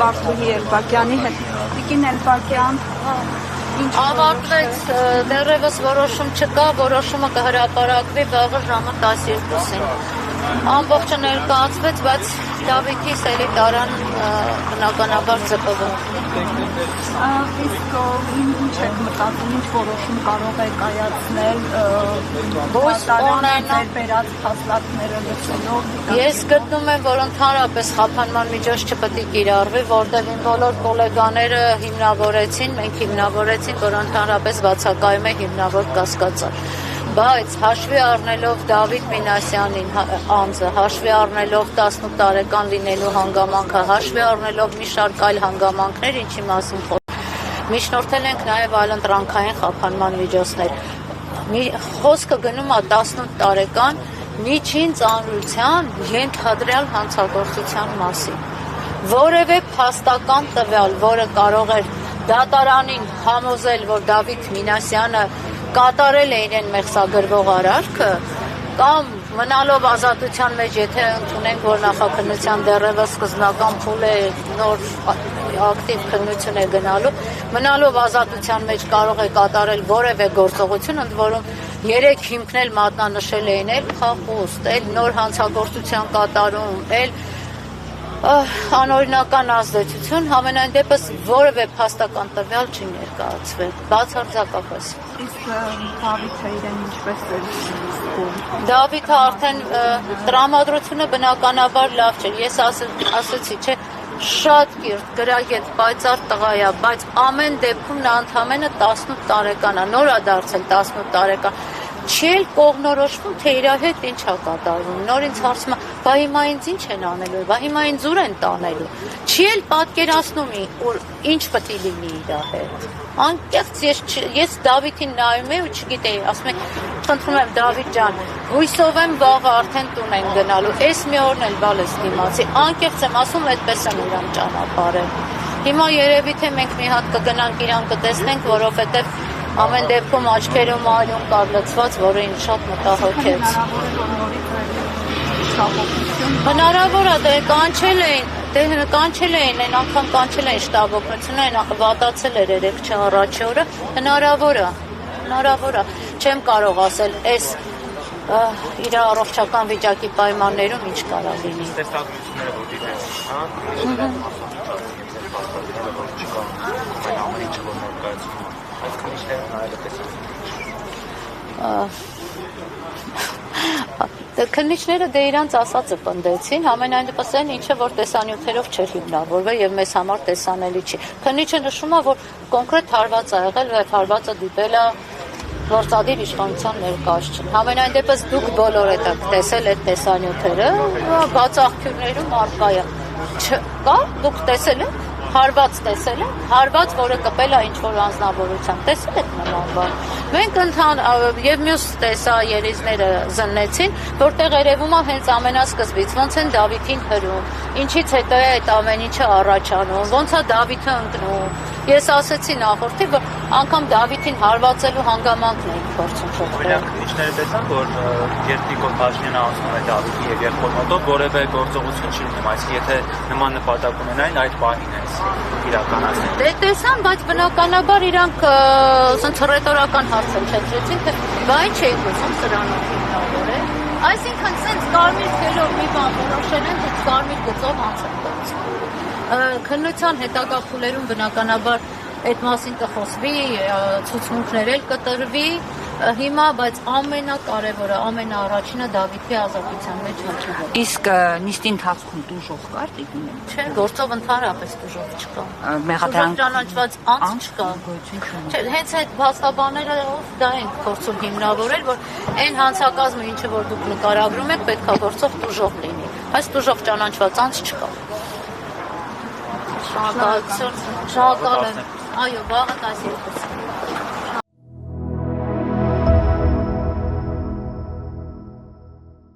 Բարդուհի Էլբակյանի հետ։ Տիկին Էլբակյան, Ավարտվեց դեռևս որոշում չկա, որոշումը կհրապարակվի վաղը ժամը 12-ին։ Ամբողջը ներկայացվեց, բայց Դավիթի սերի տարան բնականաբար ձգվում։ Իսկ ինչ եք մտածում, ինչ որոշում կարող է կայացնել կատարան վերած փաստարկները լսելով։ Ես գտնում եմ, որ ընդհանրապես խափանման միջոց չպետք է կիրառվի, որտեղ իմ բոլոր գոլեգաները հիմնավորեցին, մենք հիմնավորեցին, որ ընդհանրապես բացակայում է հիմնավոր կասկածը։ Բայց հաշվի առնելով Դավիթ Մինասյանին անձը, հաշվի առնելով 18 տարեկան լինելու հանգամանքը, հաշվի առնելով մի շարք այլ հանգամանքներ, ինչի մասին միջնորդել ենք նաև այլընտրանքային խափանման միջոցներ։ Խոսքը գնում է 18 տարեկան միջին ծանրության ենթադրյալ հանցագործության մասին։ Որևէ փաստական տվյալ, որը կարող էր դատարանին համոզել, որ Դավիթ Մինասյանը կատարել է իրեն մեղսագրվող արարքը, կամ մնալով ազատության մեջ, եթե ընդունենք, որ նախաքննության դեռևս սկզբնական փուլ է, նոր ակտիվ քննություն է գնալու, մնալով ազատության մեջ կարող է կատարել որևէ գործողություն, ընդ որում 3 հիմքն էլ մատնանշել էին, էլ փախուստ, էլ նոր հանցագործության կատարում, էլ անօրինական ազդեցություն, համենայն դեպս որևէ փաստական տվյալ չի ներկայացվել, բացարձակապես։ Իսկ Դավիթը իրեն ինչպես է զգում։ Դավիթը արդեն տրամադրությունը բնականաբար լավ չէ, ես ասացի, չէ, շատ կիրթ, գրագետ, պայծառ տղա է, բայց ամեն դեպքում նա ընդամենը 18 տարեկան է, նոր է դարձել 18 տարեկան, չի էլ կողմնորոշվում, թե իր հետ ինչ է կատարվում, նոր ինձ հարցում է, բա հիմա ինձ ինչ են անելու, բա հիմա ինձ ուր են տանելու, չի էլ պատկերացնում, ինչ պետք է լինի իր հետ։ Անկեղծ ես Դավիթին նայում եմ ու չգիտեի, ասում եմ, խնդրում եմ Դավիթ ջան, հույսով եմ վաղը արդեն տուն են գնալու, այս մի օրն էլ բալես դիմացի, անկեղծ եմ ասում, այդպես եմ իրան ճանապարհել։ Հիմա երևի թե մենք մի հատ կգնանք իրան կտեսնենք, որովհետև ամեն դեպքում աչքերում այլուն կար լցված, որը ինձ շատ մտահոգեց։ Հնարավոր է, դե կանչել էին, այն անգամ կանչել էին շտաբօգնությունը, այն վատացել էր 3 առաջի օրը, հնարավոր է, չեմ կարող ասել, այս իր առողջական վիճակի պայմաններում ինչ կարա լինի։ Տեսակությունները որ դիտեցին, Քննիչները դե իրանց ասածը պնդեցին, համենայն դեպս այն ինչը որ տեսանյութերով չէր հիմնավորվել եւ մեզ համար տեսանելի չի։ Քննիչը նշում է, որ կոնկրետ հարված է եղել եւ հարվածը դիտել է գործադիր իշխանության ներկայացուցիչ։ Համենայն դեպս դուք բոլորը եք տեսել այդ տեսանյութերը, բաց աղբյուրներում առկա է։ Չկա, դուք տեսել եք, հարված տեսել եք, հարված, որը կպել է ինչ-որ անձնավորությամբ, տեսել եք նման բան։ Մենք եւ մյուս տեսաերիզները զննեցին, որտեղ երևում է հենց ամենասկզբից, ոնց են Դավիթին հրում, ինչից հետո է այդ ամեն ինչը առաջանում, ոնց է Դավիթը ընկնում։ Ես ասեցի նախորդի, որ անգամ Դավիթին հարվածելու հանգամանքն էին փորձում շփվել։ Քննիչները տեսան, որ երբ Նիկոլ Փաշինյանը ասում է Դավիթի եւ երկրորդ մոտով որևէ գործողություն չի լինում, այսինքն եթե նման նպատակ ունենային, այդ պահին է իրականացնել։ Դե տեսան, բայց բնականաբար իրանք ասենց ռետորական հարց չեցրեցին, թե բա ինչ էիք ուզում սրանով հիմնավորել։ Այսինքն սենց կարմիր թելով մի բան որոշել են, թե կարմիր գծով անց են գործում։ Քննության հետագա փուլերում բնականաբար այդ մասին կխոսվի, ցուցմունքներ էլ կտրվի, հիմա, բայց ամենակարևորը, ամենաառաջինը Դավիթի ազատության մեջ հաջողվելը։ Իսկ նիստի ընթացքում դժոխք կար տիկին։ Չէ, գործով ընդհանրապես դժոխք չկա։ Մեղադրանք ճանաչված անձ չկա։ Չէ, հենց այդ փաստաբանները դա են փորձում հիմնավորել, որ այն հանցակազմը, ինչը որ դուք նկարագրում եք, պետք է գործով դժոխք լինի։ Այս դժոխք ճանաչված անձ չկա։ Շնորհակալություն։ Այո, վաղը 12